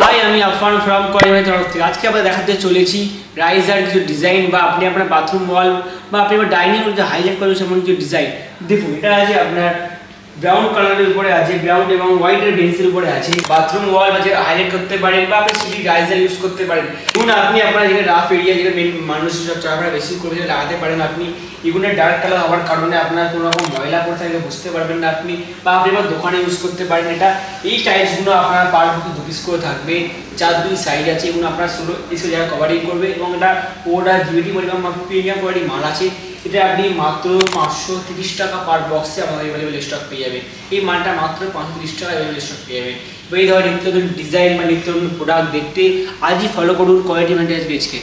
High, আমি Affan from করিমের তরফ থেকে আজকে আমরা দেখাতে চলেছি রাইজার কিছু ডিজাইন বা আপনি আপনার বাথরুম ওয়াল বা আপনি আপনার ডাইনিং রুমে হাইলাইট করবেন সেমন কিছু ডিজাইন। দেখুন, এটা আছে আপনার ব্রাউন কালারের উপরে আছে, ব্রাউন এবং হোয়াইটের বেন্সের উপরে আছে। বাথরুম ওয়াল বা যেটা হাইলাইট করতে পারেন বা আপনি সিটি রাইজার ইউজ করতে পারেন। ধরুন আপনি আপনার যেখানে রাফ এরিয়া, যেটা মেন মানুষ চলাফেরা বেশি করে লাগাতে পারেন আপনি। এগুলো ডার্ক কালার হওয়ার কারণে আপনার কোনো রকম ময়লা পড়ে থাকলে বুঝতে পারবেন না আপনি, বা আপনি আমার দোকানে ইউজ করতে পারেন। এটা এই টাইলসগুলো আপনার পার বুকে 2 পিস করে থাকবে, 4 সাইজ আছে। এগুলো আপনার 16 জায়গা কভারিং করবে এবং এটা ওটা জিবিটি পরিমাণ প্রিমিয়াম কোয়ালিটি মাল আছে। এটা আপনি মাত্র 530 টাকা পার বক্সে আমাদের অ্যাভেলেবেল স্টক পেয়ে যাবে। এই মালটা মাত্র 530 টাকা অ্যাভেলেবেল স্টক পেয়ে যাবে। এই ধরনের নিত্য নতুন ডিজাইন বা নিত্য নতুন প্রোডাক্ট দেখতে আজই ফলো করুন কোয়ালিটি মেনটেন্স পেজকে।